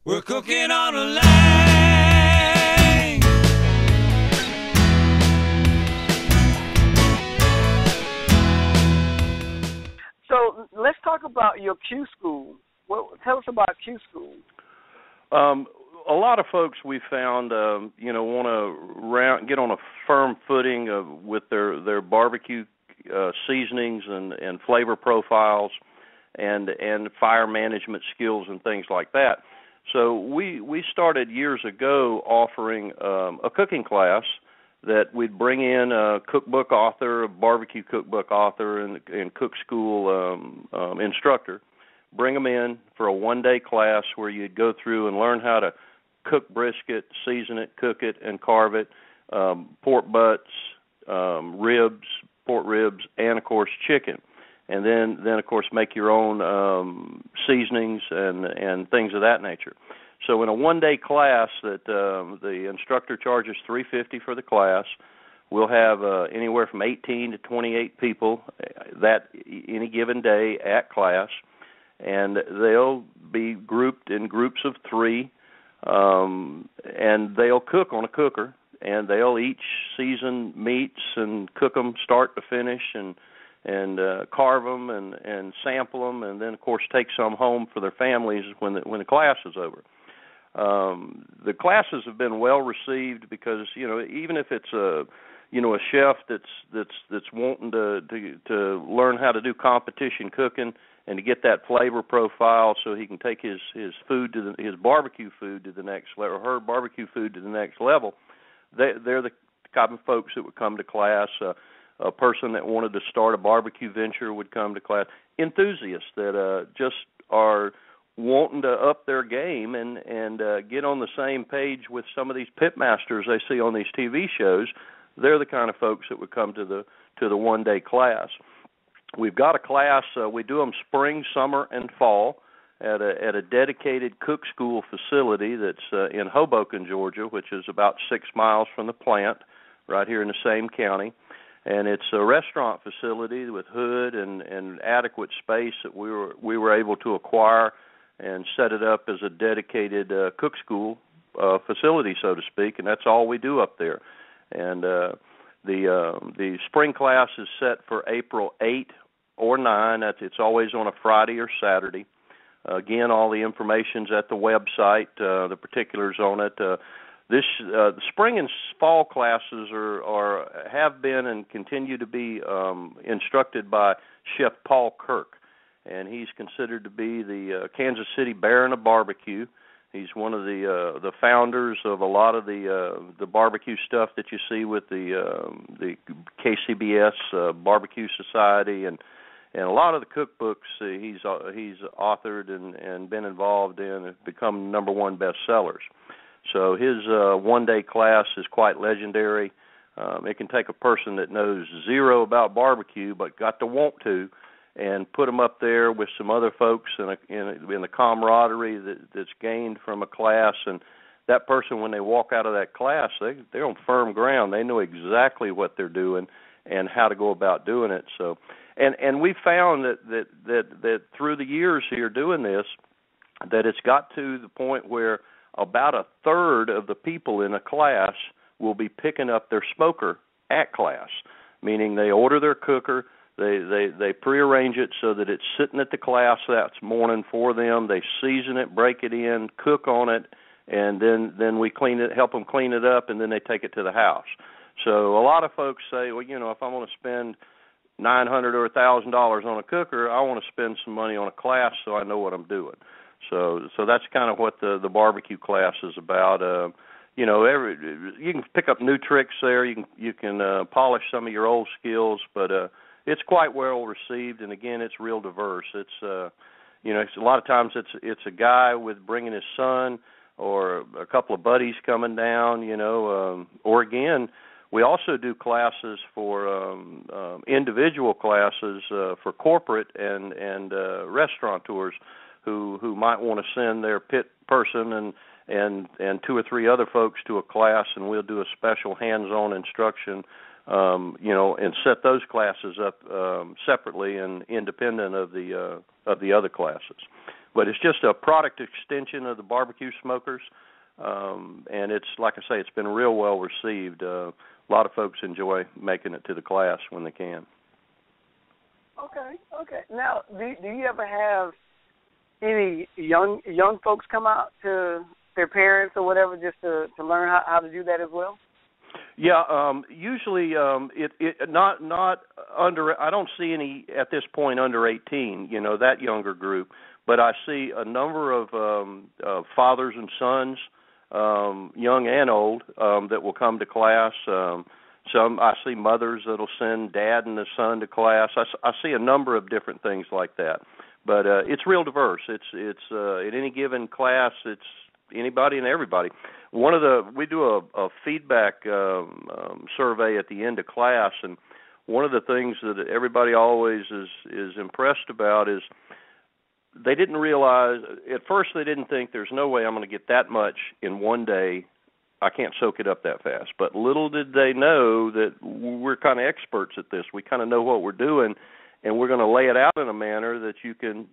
We're cooking on a lane. So let's talk about your Q School. Tell us about Q School. A lot of folks we found, want to get on a firm footing with their barbecue seasonings and flavor profiles and fire management skills and things like that. So we started years ago offering a cooking class that we'd bring in a cookbook author, a barbecue cookbook author, and cook school instructor. Bring them in for a one-day class where you'd go through and learn how to cook brisket, season it, cook it, and carve it, pork butts, pork ribs, and, of course, chicken. And then of course, make your own seasonings and things of that nature. So in a one-day class that the instructor charges $350 for the class, we'll have anywhere from 18 to 28 people that any given day at class, and they'll be grouped in groups of three, and they'll cook on a cooker, and they'll each season meats and cook them start to finish and carve them and sample them, and then of course take some home for their families when the class is over. The classes have been well received because even if it's a chef that's wanting to learn how to do competition cooking and to get that flavor profile so he can take his food his barbecue food to the next level, or her barbecue food to the next level, they're the type of folks that would come to class. A person that wanted to start a barbecue venture would come to class. Enthusiasts that just are wanting to up their game and get on the same page with some of these pitmasters they see on these TV shows, they're the kind of folks that would come to the one-day class. We've got a class, we do them spring, summer, and fall at a dedicated cook school facility that's in Hoboken, Georgia, which is about 6 miles from the plant, right here in the same county. And it's a restaurant facility with hood and adequate space that we were able to acquire and set it up as a dedicated cook school facility, so to speak, and that's all we do up there. And the spring class is set for April 8 or 9. It's always on a Friday or Saturday. Again, all the information's at the website, the particulars on it. The spring and fall classes have been and continue to be instructed by Chef Paul Kirk, and he's considered to be the Kansas City Baron of barbecue. He's one of the founders of a lot of the barbecue stuff that you see with the KCBS Barbecue Society and a lot of the cookbooks he's authored and been involved in have become #1 bestsellers. So his one-day class is quite legendary. It can take a person that knows zero about barbecue but got to want to and put them up there with some other folks in the camaraderie that's gained from a class. And that person, when they walk out of that class, they're on firm ground. They know exactly what they're doing and how to go about doing it. So, and we found that through the years here doing this, that it's got to the point where about a third of the people in a class will be picking up their smoker at class, meaning they order their cooker, they prearrange it so that it's sitting at the class that morning for them. They season it, break it in, cook on it, and then we clean it, help them clean it up, and then they take it to the house. So a lot of folks say, well, if I'm going to spend $900 or $1,000 on a cooker, I want to spend some money on a class so I know what I'm doing. So that's kind of what the barbecue class is about. You can pick up new tricks there. You can polish some of your old skills, but it's quite well received. And again, it's real diverse. It's it's a lot of times it's a guy with bringing his son or a couple of buddies coming down. Or again, we also do classes for individual classes for corporate and restaurateurs who might want to send their pit person and 2 or 3 other folks to a class, and we'll do a special hands-on instruction, and set those classes up separately and independent of the other classes. but it's just a product extension of the barbecue smokers. And it's, like I say, it's been real well received. A lot of folks enjoy making it to the class when they can. Okay. Now, do you ever have any young folks come out to their parents or whatever just to learn how to do that as well? Yeah, usually it not under. I don't see any at this point under 18. That younger group, but I see a number of fathers and sons, young and old, that will come to class. Some I see mothers that'll send dad and the son to class. I see a number of different things like that, but it's real diverse. It's at any given class, it's anybody and everybody. We do a feedback survey at the end of class, and one of the things that everybody always is impressed about is they didn't realize, at first they didn't think there's no way I'm going to get that much in one day. I can't soak it up that fast. But little did they know that we're kind of experts at this. We kind of know what we're doing, and we're going to lay it out in a manner that you can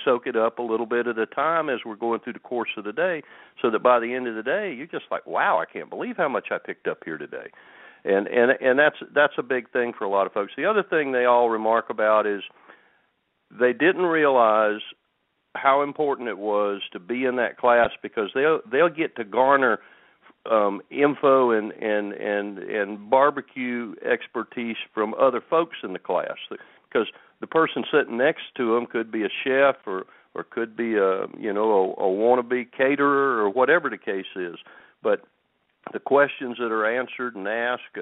soak it up a little bit at a time as we're going through the course of the day, so that by the end of the day, you're just like, wow, I can't believe how much I picked up here today. And that's a big thing for a lot of folks. The other thing they all remark about is they didn't realize how important it was to be in that class, because they'll get to garner info and barbecue expertise from other folks in the class, because the person sitting next to them could be a chef or could be a wannabe caterer or whatever the case is. But the questions that are answered and asked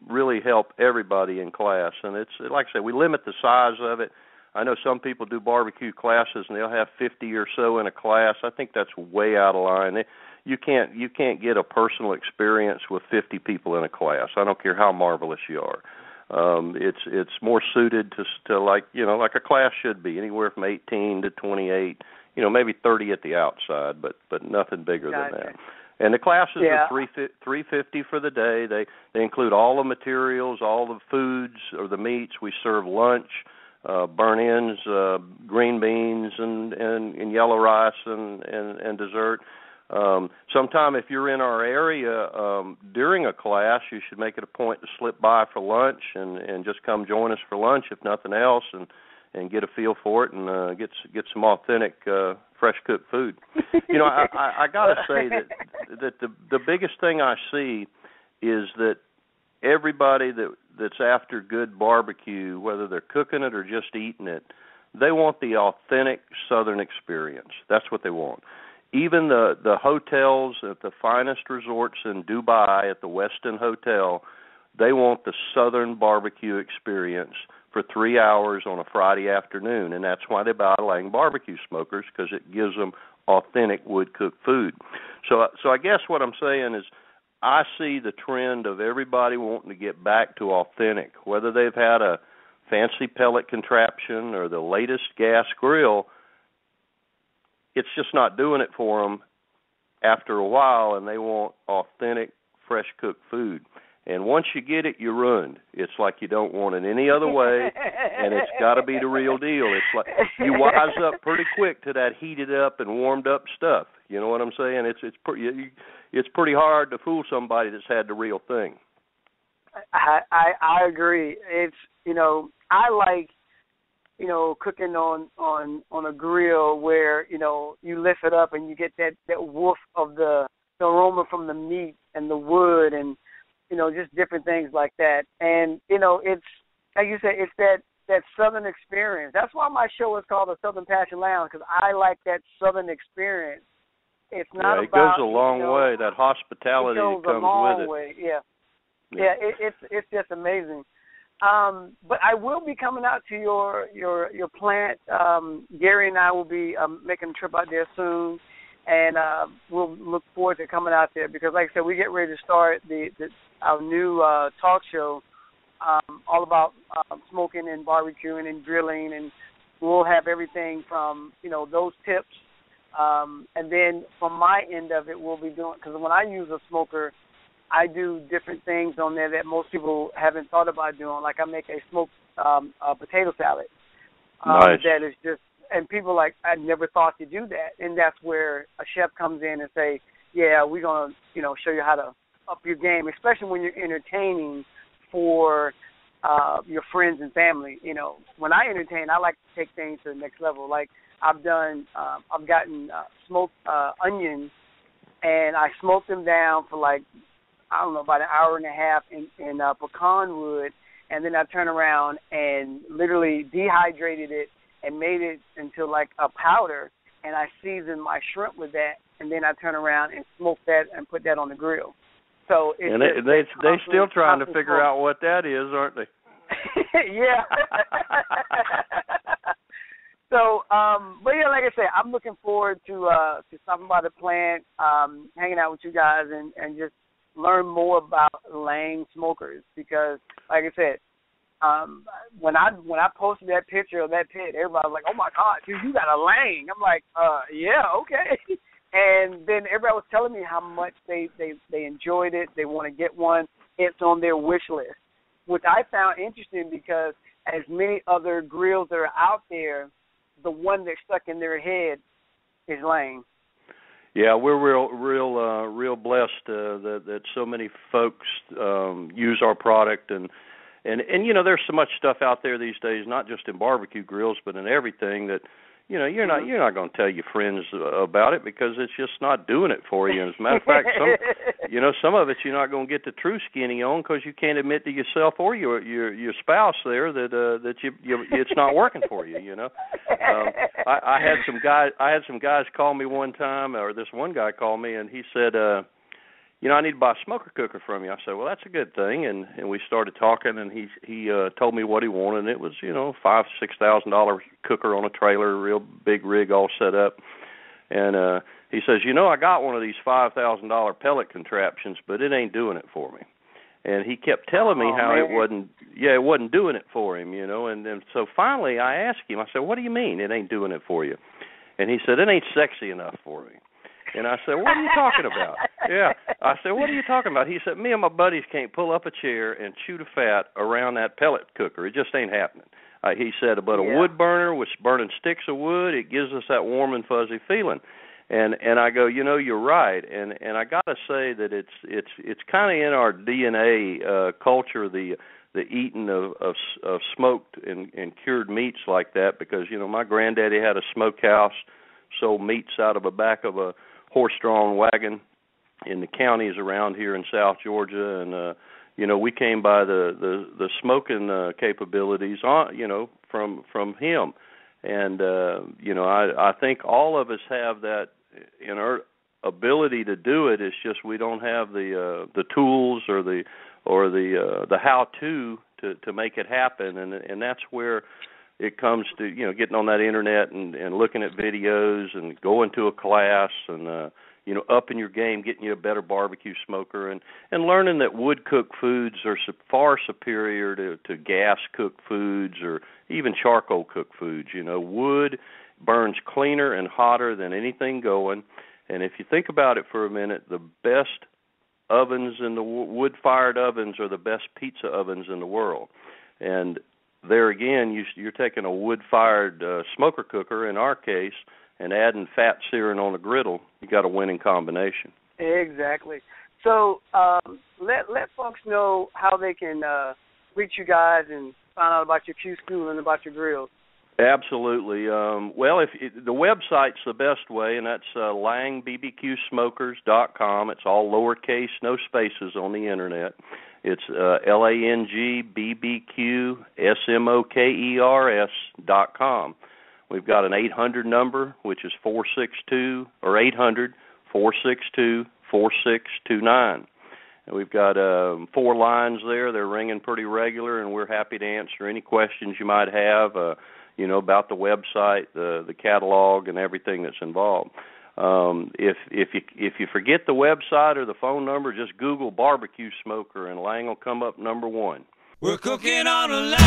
really help everybody in class. And it's, like I said, we limit the size of it. I know some people do barbecue classes and they'll have 50 or so in a class. I think that's way out of line. You can't get a personal experience with 50 people in a class. I don't care how marvelous you are. It's more suited to like a class should be, anywhere from 18 to 28, maybe 30 at the outside, but nothing bigger than that. And the classes are $350 for the day. They include all the materials, all the foods or the meats. We serve lunch, burnt-ends, green beans, and yellow rice and dessert. Sometime if you're in our area during a class, you should make it a point to slip by for lunch and just come join us for lunch, if nothing else, and get a feel for it and get some authentic fresh cooked food. I got to say that the biggest thing I see is that everybody that's after good barbecue, whether they're cooking it or just eating it, they want the authentic Southern experience. That's what they want. Even the hotels at the finest resorts in Dubai at the Westin Hotel, they want the Southern barbecue experience for 3 hours on a Friday afternoon, and that's why they buy Lang barbecue smokers, because it gives them authentic wood-cooked food. So I guess what I'm saying is I see the trend of everybody wanting to get back to authentic, whether they've had a fancy pellet contraption or the latest gas grill. It's just not doing it for them after a while, and they want authentic, fresh-cooked food. And once you get it, you're ruined. It's like you don't want it any other way, and it's got to be the real deal. It's like you wise up pretty quick to that heated up and warmed up stuff. You know what I'm saying? It's pretty hard to fool somebody that's had the real thing. I agree. It's I like cooking on a grill where, you lift it up and you get that woof of the aroma from the meat and the wood and, just different things like that. And, it's, like you said, it's that Southern experience. That's why my show is called the Southern Passion Lounge, because I like that Southern experience. It's not it goes a long way. That hospitality that comes with it. Way. Yeah, it's just amazing. But I will be coming out to your plant. Gary and I will be making a trip out there soon, and we'll look forward to coming out there because, like I said, we get ready to start our new talk show all about smoking and barbecuing and grilling, and we'll have everything from, those tips. And then from my end of it, we'll be doing, because when I use a smoker, I do different things on there that most people haven't thought about doing. Like I make a smoked potato salad. Nice. That is just and people like, I never thought to do that. And that's where a chef comes in and say, yeah, we're going to, show you how to up your game, especially when you're entertaining for your friends and family. When I entertain, I like to take things to the next level. Like I've gotten smoked onions, and I smoked them down for about an hour and a half in pecan wood, and then I turned around and literally dehydrated it and made it into like a powder, and I seasoned my shrimp with that, and then I turn around and smoke that and put that on the grill. So it's they still trying to figure out what that is, aren't they? Yeah. So, but yeah, like I said, I'm looking forward to stopping by the plant, hanging out with you guys, and just learn more about Lang Smokers, because, like I said, when I posted that picture of that pit, everybody was like, "Oh my God, dude, you got a Lang!" I'm like, "Yeah, okay." And then everybody was telling me how much they enjoyed it. They want to get one. It's on their wish list, which I found interesting because as many other grills that are out there, the one that's stuck in their head is Lang. Yeah, we're real blessed that so many folks use our product, and there's so much stuff out there these days, not just in barbecue grills, but in everything that you're not going to tell your friends about it because it's just not doing it for you. And as a matter of fact, some of it you're not going to get the true skinny on because you can't admit to yourself or your spouse there that it's not working for you. I had some guys call me one time, or this one guy called me, and he said, I need to buy a smoker cooker from you. I said, well, that's a good thing. And we started talking, and he told me what he wanted, and it was, $5,000-$6,000 cooker on a trailer, real big rig all set up. And he says, I got one of these $5,000 pellet contraptions, but it ain't doing it for me. And he kept telling me how it wasn't doing it for him, And so finally I asked him, I said, what do you mean it ain't doing it for you? And he said, it ain't sexy enough for me. And I said, what are you talking about? Yeah. I said, what are you talking about? He said, me and my buddies can't pull up a chair and chew the fat around that pellet cooker. It just ain't happening. He said, but a wood burner with burning sticks of wood, it gives us that warm and fuzzy feeling. And I go, you're right. And I got to say that it's kind of in our DNA culture, the eating of smoked and cured meats like that, because, my granddaddy had a smokehouse, sold meats out of the back of a horse-drawn wagon in the counties around here in South Georgia, and we came by the smoking capabilities from him, and I think all of us have that in our ability to do it. It's just we don't have the tools or the how-to make it happen, and that's where it comes to, getting on that internet and looking at videos and going to a class and, upping your game, getting you a better barbecue smoker and learning that wood-cooked foods are far superior to gas-cooked foods or even charcoal-cooked foods. Wood burns cleaner and hotter than anything going. And if you think about it for a minute, the best ovens in the wood-fired ovens are the best pizza ovens in the world. And there again, you're taking a wood-fired smoker cooker, in our case, and adding fat searing on a griddle. You got a winning combination. Exactly. So let folks know how they can reach you guys and find out about your Q School and about your grills. Absolutely. Well, the website's the best way, and that's langbbqsmokers.com. It's all lowercase, no spaces on the internet. It's LANGBBQSMOKERS.com. We've got an 800 number, which is 800-462-4629. And we've got 4 lines there. They're ringing pretty regular, and we're happy to answer any questions you might have, about the website, the catalog, and everything that's involved. If you forget the website or the phone number, just Google barbecue smoker, and Lang will come up number 1. We're cooking on a Lang.